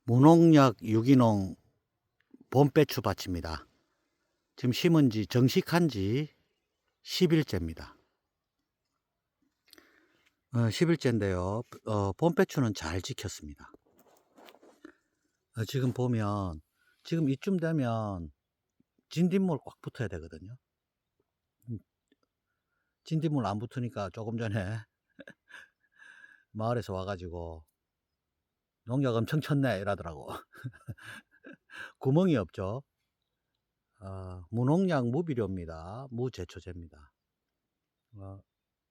무농약 유기농 봄배추 밭입니다. 지금 심은 지 정식한 지 10일째입니다. 10일째인데요. 봄배추는 잘 지켰습니다. 지금 보면 지금 이쯤 되면 진딧물 꽉 붙어야 되거든요. 진딧물 안 붙으니까 조금 전에 마을에서 와가지고 농약 엄청 쳤네 이러더라고. 구멍이 없죠. 무농약 무비료입니다. 무제초제입니다.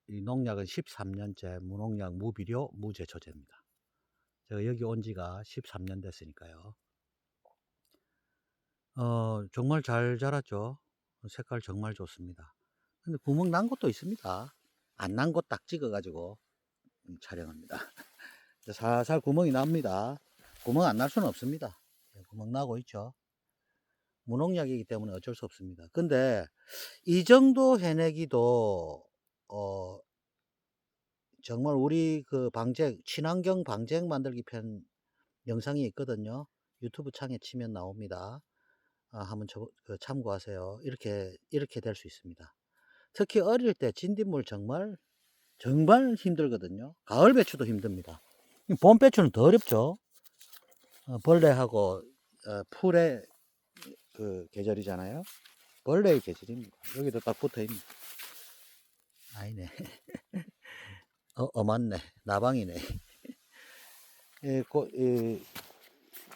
이 농약은 13년째 무농약 무비료 무제초제입니다. 제가 여기 온 지가 13년 됐으니까요. 정말 잘 자랐죠. 색깔 정말 좋습니다. 근데 구멍 난 곳도 있습니다. 안 난 곳 딱 찍어 가지고 촬영합니다. 살살 구멍이 납니다. 구멍 안 날 수는 없습니다. 구멍 나고 있죠. 무농약이기 때문에 어쩔 수 없습니다. 근데 이 정도 해내기도 정말 우리 그 방제, 친환경 방제액 만들기 편 영상이 있거든요. 유튜브 창에 치면 나옵니다. 한번 참고하세요. 이렇게 될 수 있습니다. 특히 어릴 때 진딧물 정말 힘들거든요. 가을 배추도 힘듭니다. 봄 배추는 더 어렵죠. 벌레하고 풀의 그 계절이잖아요. 벌레의 계절입니다. 여기도 딱 붙어 있네. 아니네. 맞네. 나방이네.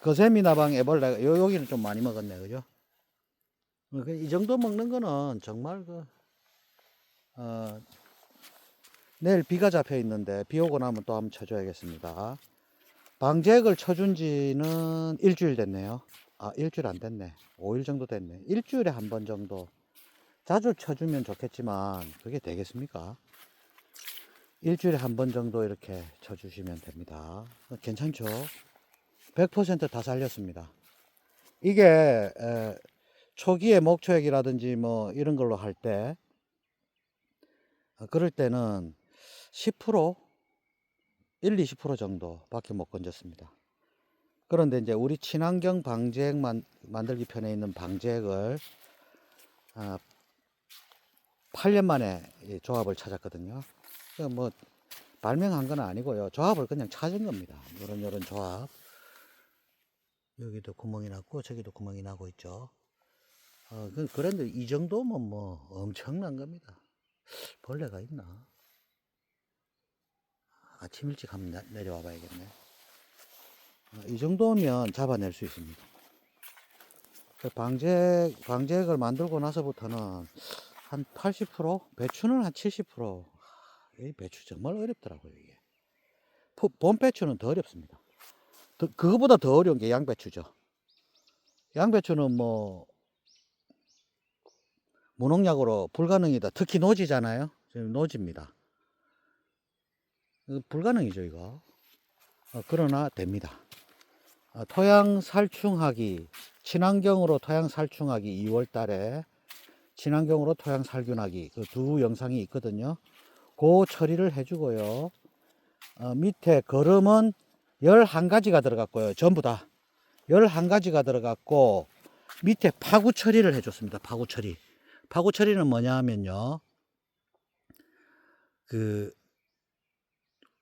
거세미 나방 애벌레가 여기는 좀 많이 먹었네, 그죠? 이 정도 먹는 거는 정말 내일 비가 잡혀 있는데 비 오고 나면 또 한번 쳐줘야겠습니다. 방제액을 쳐준 지는 일주일 됐네요. 일주일 안 됐네. 5일 정도 됐네. 일주일에 한 번 정도. 자주 쳐주면 좋겠지만 그게 되겠습니까? 일주일에 한 번 정도 이렇게 쳐주시면 됩니다. 괜찮죠? 100% 다 살렸습니다. 이게 초기에 목초액이라든지 뭐 이런 걸로 할 때 그럴 때는 10% 20% 정도밖에 못 건졌습니다. 그런데 이제 우리 친환경 방제액 만들기 편에 있는 방제액을 8년 만에 조합을 찾았거든요. 뭐 발명한 건 아니고요. 조합을 그냥 찾은 겁니다. 이런 조합. 여기도 구멍이 났고 저기도 구멍이 나고 있죠. 그런데 이 정도면 뭐 엄청난 겁니다. 벌레가 있나? 아침 일찍 한번 내려와 봐야겠네. 이 정도면 잡아낼 수 있습니다. 방제액을 만들고 나서부터는 한 80%? 배추는 한 70%. 이 배추 정말 어렵더라고요, 이게. 봄 배추는 더 어렵습니다. 그거보다 더 어려운 게 양배추죠. 양배추는 뭐, 무농약으로 불가능이다. 특히 노지잖아요. 지금 노지입니다. 불가능이죠, 이거. 그러나 됩니다. 토양 살충하기, 친환경으로 토양 살충하기 2월 달에 친환경으로 토양 살균하기 그 두 영상이 있거든요. 그 처리를 해주고요. 밑에 거름은 11가지가 들어갔고요. 전부 다 11가지가 들어갔고 밑에 파구 처리를 해줬습니다. 파구 처리. 파구 처리는 뭐냐 하면요.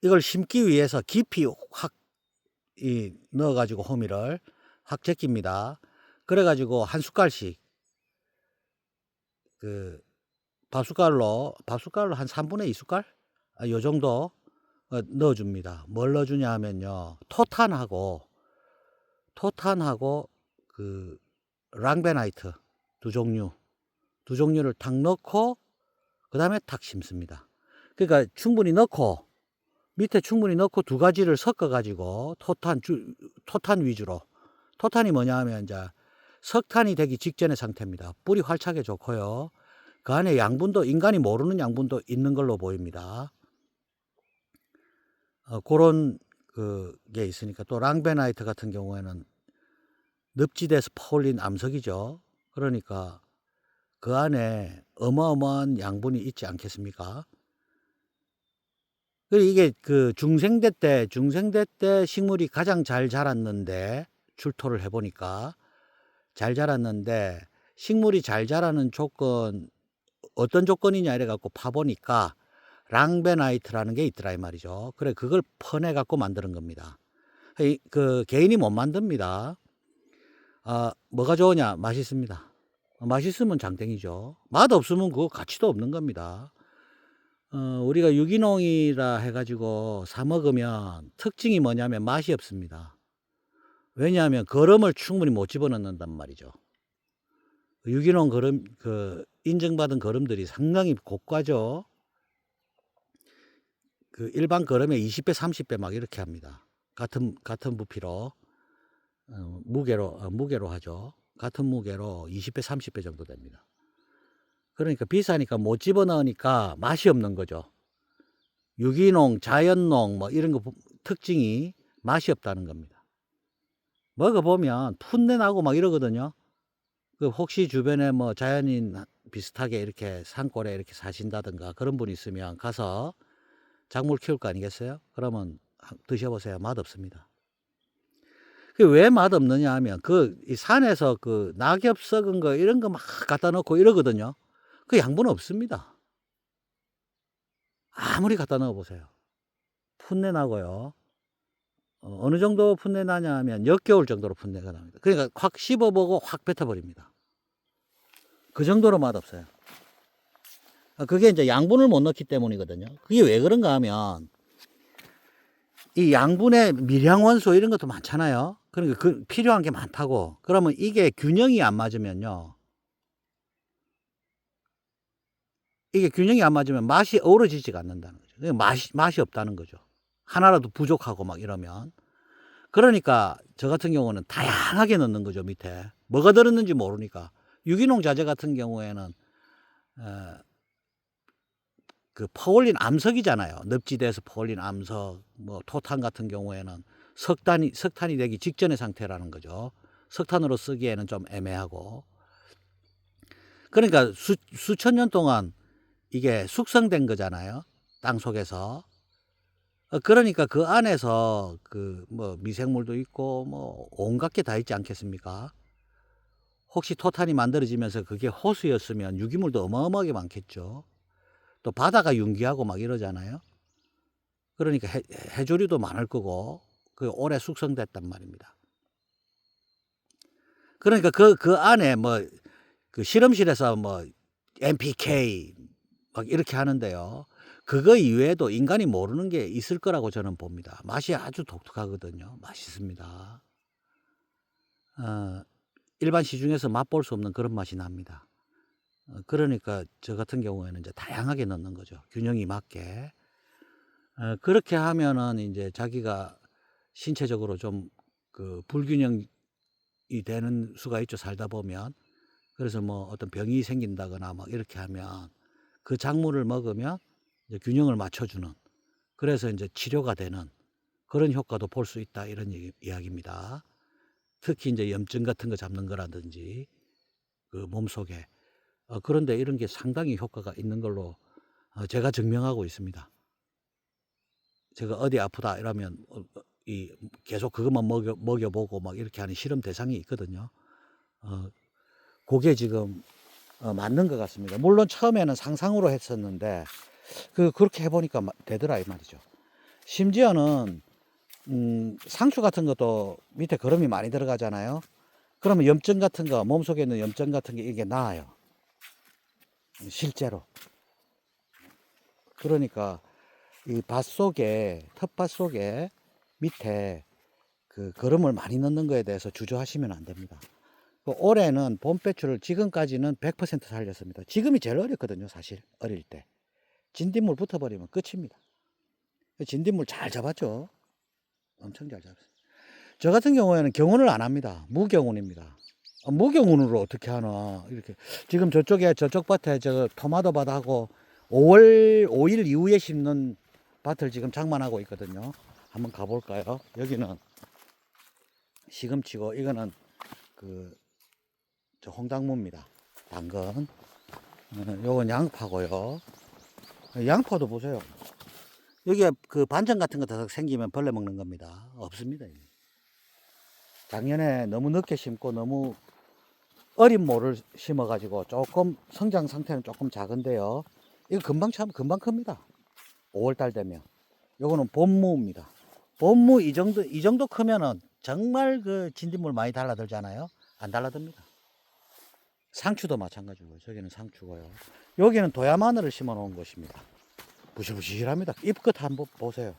이걸 심기 위해서 깊이 확 넣어가지고 호미를 확 제낍니다. 그래가지고 한 숟갈씩 밥숟갈로 한 3분의 2숟갈? 요 정도 넣어줍니다. 뭘 넣어주냐 하면요. 토탄하고 랑베나이트 두 종류를 탁 넣고 그 다음에 탁 심습니다. 그러니까 충분히 넣고 밑에 충분히 넣고 두 가지를 섞어 가지고 토탄 위주로. 토탄이 뭐냐 하면 이제 석탄이 되기 직전의 상태입니다. 뿌리 활착에 좋고요. 그 안에 양분도 인간이 모르는 양분도 있는 걸로 보입니다. 그런 게 있으니까 또 랑베나이트 같은 경우에는 늪지대에서 퍼올린 암석이죠. 그러니까 그 안에 어마어마한 양분이 있지 않겠습니까? 그리고 이게 그 중생대 때 식물이 가장 잘 자랐는데, 출토를 해 보니까 잘 자랐는데, 식물이 잘 자라는 조건, 어떤 조건이냐 이래 갖고 파 보니까 랑베나이트라는 게 있더라 이 말이죠. 그래 그걸 퍼내 갖고 만드는 겁니다. 그 개인이 못 만듭니다. 뭐가 좋으냐? 맛있습니다. 맛있으면 장땡이죠. 맛없으면 그거 가치도 없는 겁니다. 우리가 유기농이라 해 가지고 사 먹으면 특징이 뭐냐면 맛이 없습니다. 왜냐하면 거름을 충분히 못 집어넣는단 말이죠. 유기농 거름, 인증받은 거름들이 상당히 고가죠. 그 일반 거름의 20배 30배 막 이렇게 합니다. 같은 부피로 무게로 하죠. 같은 무게로 20배 30배 정도 됩니다. 그러니까 비싸니까 못 집어넣으니까 맛이 없는 거죠. 유기농, 자연농 뭐 이런 거 특징이 맛이 없다는 겁니다. 먹어보면 풋내 나고 막 이러거든요. 그 혹시 주변에 뭐 자연인 비슷하게 이렇게 산골에 이렇게 사신다든가 그런 분 있으면 가서 작물 키울 거 아니겠어요? 그러면 드셔보세요. 맛없습니다. 그게 왜 맛없느냐 하면 이 산에서 그 낙엽 썩은 거 이런 거 막 갖다 놓고 이러거든요. 그 양분 없습니다. 아무리 갖다 넣어 보세요. 풋내 나고요. 어느 정도 풋내 나냐 하면 역겨울 정도로 풋내가 납니다. 그러니까 확 씹어보고 확 뱉어버립니다. 그 정도로 맛없어요. 그게 이제 양분을 못 넣기 때문이거든요. 그게 왜 그런가 하면 이 양분에 미량원소 이런 것도 많잖아요. 그러니까 필요한 게 많다고. 그러면 이게 균형이 안 맞으면요. 이게 균형이 안 맞으면 맛이 어우러지지가 않는다는 거죠. 그러니까 맛이 없다는 거죠. 하나라도 부족하고 막 이러면. 그러니까 저 같은 경우는 다양하게 넣는 거죠, 밑에. 뭐가 들었는지 모르니까. 유기농 자재 같은 경우에는 그 퍼올린 암석이잖아요. 늪지대에서 퍼올린 암석, 뭐 토탄 같은 경우에는 석탄이 되기 직전의 상태라는 거죠. 석탄으로 쓰기에는 좀 애매하고. 그러니까 수천 년 동안 이게 숙성된 거잖아요. 땅 속에서. 그러니까 그 안에서 그 뭐 미생물도 있고 뭐 온갖 게 다 있지 않겠습니까? 혹시 토탄이 만들어지면서 그게 호수였으면 유기물도 어마어마하게 많겠죠. 또 바다가 융기하고 막 이러잖아요. 그러니까 해조류도 많을 거고 그 오래 숙성됐단 말입니다. 그러니까 그 안에 뭐 그 실험실에서 뭐 NPK 막 이렇게 하는데요. 그거 이외에도 인간이 모르는 게 있을 거라고 저는 봅니다. 맛이 아주 독특하거든요. 맛있습니다. 일반 시중에서 맛볼 수 없는 그런 맛이 납니다. 그러니까 저 같은 경우에는 이제 다양하게 넣는 거죠. 균형이 맞게. 그렇게 하면은 인제 자기가 신체적으로 좀 그 불균형이 되는 수가 있죠, 살다 보면. 그래서 뭐 어떤 병이 생긴다거나 막 이렇게 하면 그 작물을 먹으면 이제 균형을 맞춰 주는, 그래서 인제 치료가 되는 그런 효과도 볼 수 있다, 이런 이야기입니다. 특히 인제 염증 같은 거 잡는 거라든지 그 몸속에. 그런데 이런 게 상당히 효과가 있는 걸로 제가 증명하고 있습니다. 제가 "어디 아프다." 이러면 계속 그것만 먹여 보고 막 이렇게 하는 실험 대상이 있거든요. 어 고게 지금 맞는 것 같습니다. 물론 처음에는 상상으로 했었는데 그렇게 해 보니까 되더라 이 말이죠. 심지어는 상추 같은 것도 밑에 거름이 많이 들어가잖아요. 그러면 염증 같은 거, 몸속에 있는 염증 같은 게 이게 나아요, 실제로. 그러니까 이 텃밭 속에 밑에 그 거름을 많이 넣는 거에 대해서 주저하시면 안 됩니다. 올해는 봄배추를 지금까지는 100% 살렸습니다. 지금이 제일 어렵거든요, 사실. 어릴 때. 진딧물 붙어버리면 끝입니다. 진딧물 잘 잡았죠. 엄청 잘 잡았어요. 저 같은 경우에는 경운을 안 합니다. 무경운입니다. 무경운으로 어떻게 하나. 이렇게. 지금 저쪽 밭에 저 토마토 밭하고 5일 이후에 심는 밭을 지금 장만하고 있거든요. 한번 가볼까요? 여기는 시금치고, 이거는 저 홍당무입니다. 당근. 요건 양파고요. 양파도 보세요. 여기에 그 반점 같은 거 더 생기면 벌레 먹는 겁니다. 없습니다. 작년에 너무 늦게 심고 너무 어린 모를 심어 가지고 조금 성장 상태는 조금 작은데요. 이거 금방 큽니다. 5월달 되면. 요거는 봄무입니다. 봄무 이 정도 크면은 정말 그 진딧물 많이 달라들잖아요. 안 달라듭니다. 상추도 마찬가지고요. 저기는 상추고요. 여기는 도야 마늘을 심어 놓은 것입니다. 부실부실합니다. 잎끝 한번 보세요.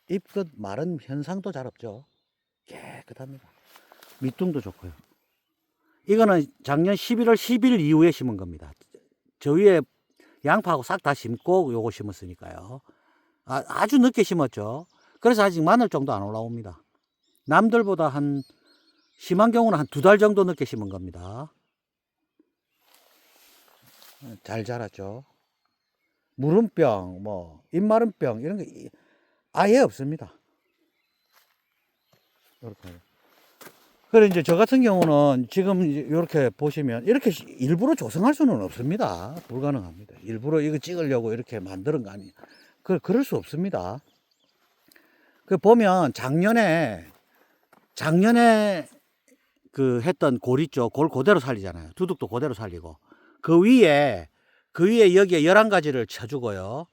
잎끝 마른 현상도 잘 없죠. 깨끗합니다. 밑둥도 좋고요. 이거는 작년 11월 10일 이후에 심은 겁니다. 저 위에 양파하고 싹 다 심고 요거 심었으니까요. 아주 늦게 심었죠. 그래서 아직 마늘 정도 안 올라옵니다. 남들보다 심한 경우는 한 2달 정도 늦게 심은 겁니다. 잘 자랐죠. 무름병, 잎마름병 이런 게 아예 없습니다. 이렇게. 그래 이제 저 같은 경우는 지금 이렇게 보시면 이렇게 일부러 조성할 수는 없습니다. 불가능합니다. 일부러 이거 찍으려고 이렇게 만드는 거 아니에요. 그럴 수 없습니다. 그 보면 작년에 그 했던 골 있죠. 골 그대로 살리잖아요. 두둑도 그대로 살리고 그 위에 여기에 11가지를 쳐주고요.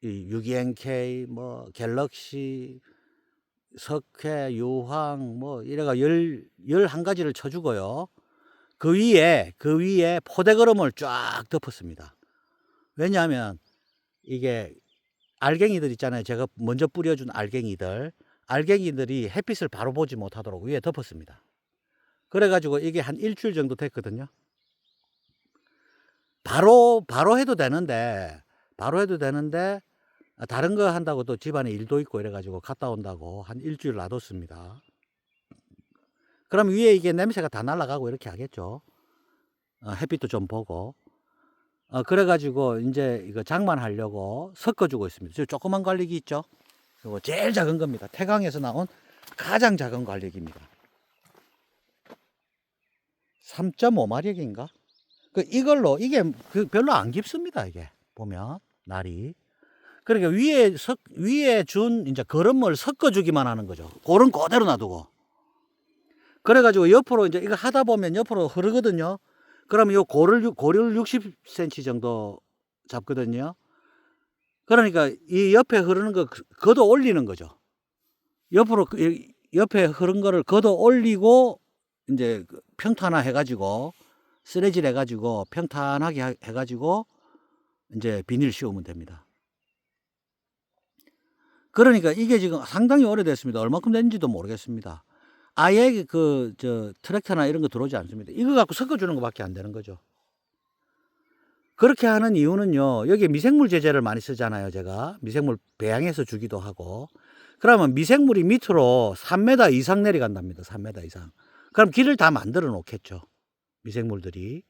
이 유기NK 갤럭시 석회 유황 이래가 11가지를 쳐주고요. 그 위에 포대거름을 쫙 덮었습니다. 왜냐하면 이게 알갱이들 있잖아요. 제가 먼저 뿌려준 알갱이들이 햇빛을 바로 보지 못하도록 위에 덮었습니다. 그래가지고 이게 한 일주일 정도 됐거든요. 바로 해도 되는데 다른 거 한다고 또 집안에 일도 있고 이래가지고 갔다 온다고 한 일주일 놔뒀습니다. 그럼 위에 이게 냄새가 다 날아가고 이렇게 하겠죠. 햇빛도 좀 보고. 그래가지고 이제 이거 장만하려고 섞어주고 있습니다. 저 조그만 관리기 있죠. 이거 제일 작은 겁니다. 태강에서 나온 가장 작은 관리기입니다. 3.5마력인가? 이걸로 이게 별로 안 깊습니다. 이게 보면 날이. 그러니까 위에 준 이제 거름을 섞어주기만 하는 거죠. 골은 그대로 놔두고. 그래가지고 옆으로 이제 이거 하다 보면 옆으로 흐르거든요. 그러면 요 골을 60cm 정도 잡거든요. 그러니까 이 옆에 흐르는 거 걷어 올리는 거죠. 옆에 흐른 거를 걷어 올리고 이제 평탄화 해가지고 쓰레질 해가지고 평탄하게 해가지고 이제 비닐 씌우면 됩니다. 그러니까 이게 지금 상당히 오래됐습니다. 얼마큼 됐는지도 모르겠습니다. 아예 트랙터나 이런 거 들어오지 않습니다. 이거 갖고 섞어주는 것밖에 안 되는 거죠. 그렇게 하는 이유는요, 여기 미생물 제재를 많이 쓰잖아요, 제가. 미생물 배양해서 주기도 하고. 그러면 미생물이 밑으로 3m 이상 내려간답니다, 3m 이상. 그럼 길을 다 만들어 놓겠죠, 미생물들이.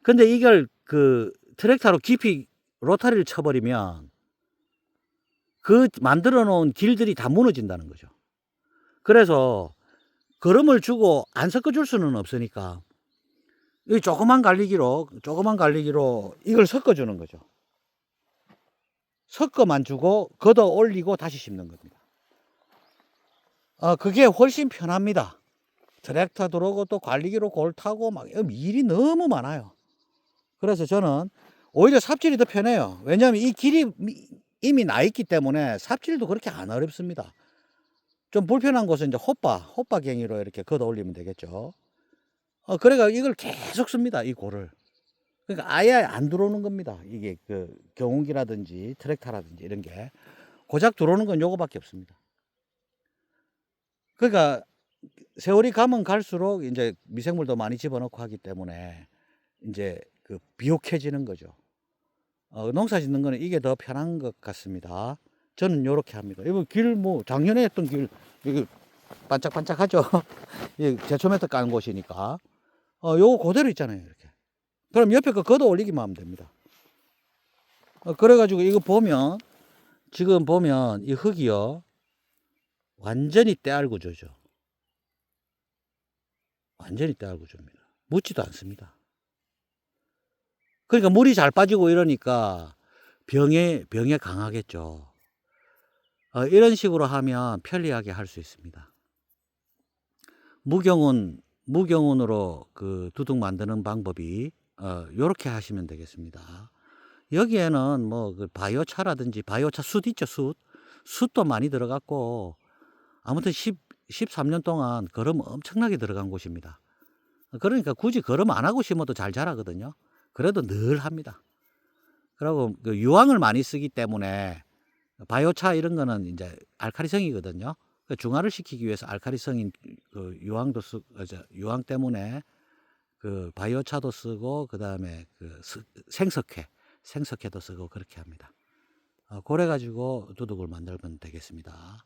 근데 이걸 트랙터로 깊이 로타리를 쳐버리면 만들어 놓은 길들이 다 무너진다는 거죠. 그래서 거름을 주고 안 섞어줄 수는 없으니까 이 조그만 갈리기로 이걸 섞어주는 거죠. 섞어만 주고 걷어 올리고 다시 심는 겁니다. 그게 훨씬 편합니다. 트랙터 들어오고 또 관리기로 골 타고 막 일이 너무 많아요. 그래서 저는 오히려 삽질이 더 편해요. 왜냐하면 이 길이 이미 나 있기 때문에 삽질도 그렇게 안 어렵습니다. 좀 불편한 곳은 이제 호빠갱이로 이렇게 걷어 올리면 되겠죠. 그래가 이걸 계속 씁니다, 이 골을. 그러니까 아예 안 들어오는 겁니다. 이게 경운기라든지 트랙터라든지 이런 게 고작 들어오는 건 요거밖에 없습니다. 그러니까 세월이 가면 갈수록 이제 미생물도 많이 집어넣고 하기 때문에 이제 비옥해지는 거죠. 농사 짓는 거는 이게 더 편한 것 같습니다. 저는 요렇게 합니다. 이거 작년에 했던 길, 이거 반짝반짝하죠? 제초메터 까는 곳이니까. 요거 그대로 있잖아요, 이렇게. 그럼 옆에 거 걷어 올리기만 하면 됩니다. 그래가지고 이거 지금 보면 이 흙이요, 완전히 때알구조죠. 완전히 때알구조입니다. 묻지도 않습니다. 그러니까 물이 잘 빠지고 이러니까 병에 강하겠죠. 이런 식으로 하면 편리하게 할 수 있습니다. 무경운으로 그 두둑 만드는 방법이 요렇게 하시면 되겠습니다. 여기에는 뭐 그 바이오차라든지 바이오차 숯 있죠, 숯. 숯도 많이 들어갔고 아무튼 13년 동안 거름 엄청나게 들어간 곳입니다. 그러니까 굳이 거름 안 하고 심어도 잘 자라거든요. 그래도 늘 합니다. 그리고 그 유황을 많이 쓰기 때문에 바이오차 이런 거는 인제 알칼리성이거든요. 그 중화를 시키기 위해서 알칼리성인 그 유황도 유황 때문에 그 바이오차도 쓰고 그다음에 그 생석회도 쓰고 그렇게 합니다. 고래 가지고 두둑을 만들면 되겠습니다.